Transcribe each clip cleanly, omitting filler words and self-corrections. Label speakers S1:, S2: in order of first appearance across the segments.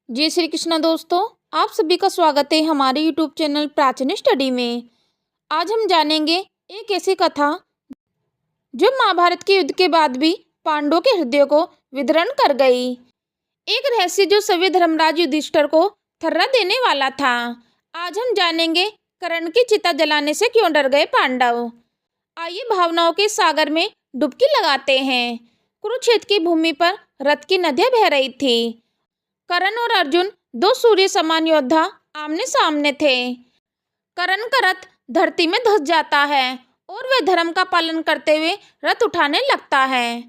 S1: जय श्री कृष्ण दोस्तों, आप सभी का स्वागत है हमारे यूट्यूब चैनल प्राचीन स्टडी में। आज हम जानेंगे एक ऐसी कथा जो महाभारत के युद्ध के बाद भी पांडवों के हृदय को विदीर्ण कर गई। एक रहस्य जो सभी धर्मराज युधिष्ठिर को थर्रा देने वाला था। आज हम जानेंगे कर्ण की चिता जलाने से क्यों डर गए पांडव। आइए भावनाओं के सागर में डुबकी लगाते हैं। कुरुक्षेत्र की भूमि पर रथ की नदियां बह रही थी। कर्ण और अर्जुन दो सूर्य समान योद्धा आमने सामने थे। कर्ण का रथ धरती में धंस जाता है और वह धर्म का पालन करते हुए रथ उठाने लगता है,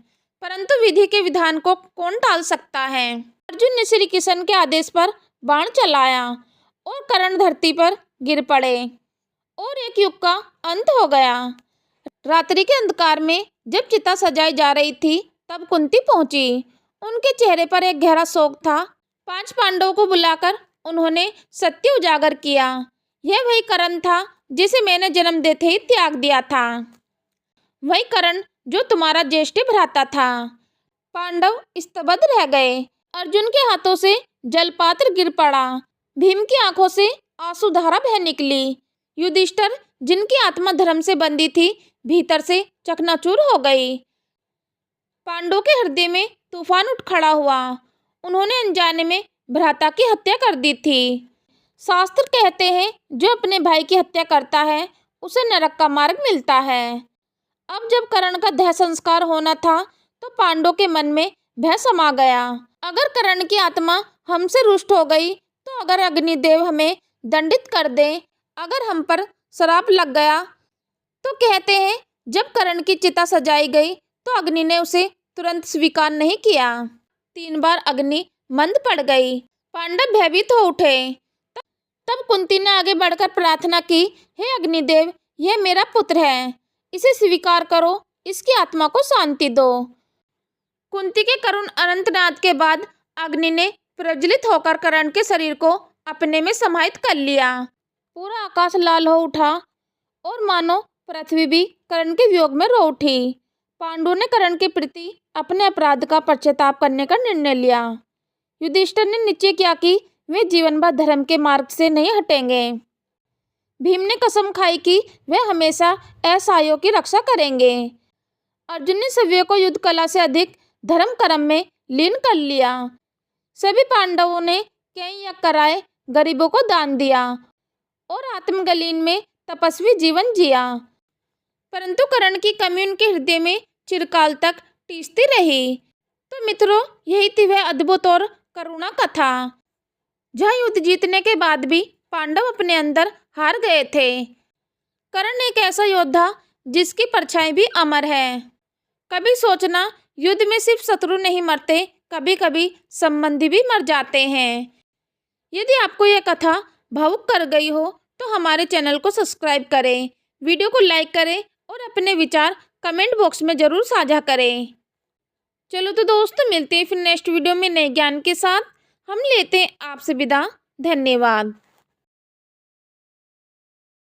S1: परंतु विधि के विधान को कौन टाल सकता है। अर्जुन ने श्री कृष्ण के आदेश पर बाण चलाया और कर्ण धरती पर गिर पड़े और एक युग का अंत हो गया। रात्रि के अंधकार में जब चिता सजाई जा रही थी तब कुंती पहुंची। उनके चेहरे पर एक गहरा शोक था। 5 पांडवों को बुलाकर उन्होंने सत्य उजागर किया। यह वही कर्ण था जिसे मैंने जन्म देते ही त्याग दिया था, वही कर्ण जो तुम्हारा ज्येष्ठ भ्राता था। पांडव स्तब्ध रह गए। अर्जुन के हाथों से जलपात्र गिर पड़ा। भीम की आंखों से आंसुधारा बह निकली। युधिष्ठिर जिनकी आत्मा धर्म से बंधी थी भीतर से चकनाचूर हो गई। पांडवों के हृदय में तूफान उठ खड़ा हुआ। उन्होंने अनजाने में भ्राता की हत्या कर दी थी। शास्त्र कहते हैं जो अपने भाई की हत्या करता है उसे नरक का मार्ग मिलता है। अब जब कर्ण का देह संस्कार होना था तो पांडवों के मन में भय समा गया। अगर कर्ण की आत्मा हमसे रुष्ट हो गई तो अगर अग्निदेव हमें दंडित कर दे, अगर हम पर श्राप लग गया तो कहते हैं जब कर्ण की चिता सजाई गई तो अग्नि ने उसे तुरंत स्वीकार नहीं किया। 3 बार अग्नि मंद पड़ गई। पांडव भयभीत हो उठे। तब कुंती ने आगे बढ़कर प्रार्थना की, हे अग्निदेव, यह मेरा पुत्र है, इसे स्वीकार करो, इसकी आत्मा को शांति दो। कुंती के करुण अनंतनाद के बाद अग्नि ने प्रज्वलित होकर कर्ण के शरीर को अपने में समाहित कर लिया। पूरा आकाश लाल हो उठा और मानो पृथ्वी भी कर्ण के वियोग में रो उठी। पांडवों ने कर्ण के प्रति अपने अपराध का पश्चाताप करने का निर्णय लिया। युधिष्ठिर ने निश्चय किया कि वे जीवन भर धर्म के मार्ग से नहीं हटेंगे। भीम ने कसम खाई कि वे हमेशा असहायों की रक्षा करेंगे। अर्जुन ने सभी को युद्ध कला से अधिक धर्म कर्म में लीन कर लिया। सभी पांडवों ने कई यज्ञ कराए, गरीबों को दान दिया और आत्मगलीन में तपस्वी जीवन जिया, परंतु कर्ण की कमी उनके हृदय में चिरकाल तक टीसती रही। तो मित्रों, यही थी वह अद्भुत और करुणा कथा जहाँ युद्ध जीतने के बाद भी पांडव अपने अंदर हार गए थे। कर्ण एक ऐसा योद्धा जिसकी परछाई भी अमर है। कभी सोचना, युद्ध में सिर्फ शत्रु नहीं मरते, कभी कभी संबंधी भी मर जाते हैं। यदि आपको यह कथा भावुक कर गई हो तो हमारे चैनल को सब्सक्राइब करें, वीडियो को लाइक करें और अपने विचार कमेंट बॉक्स में ज़रूर साझा करें। चलो तो दोस्तों, मिलते हैं फिर नेक्स्ट वीडियो में नए ज्ञान के साथ। हम लेते हैं आपसे विदा। धन्यवाद।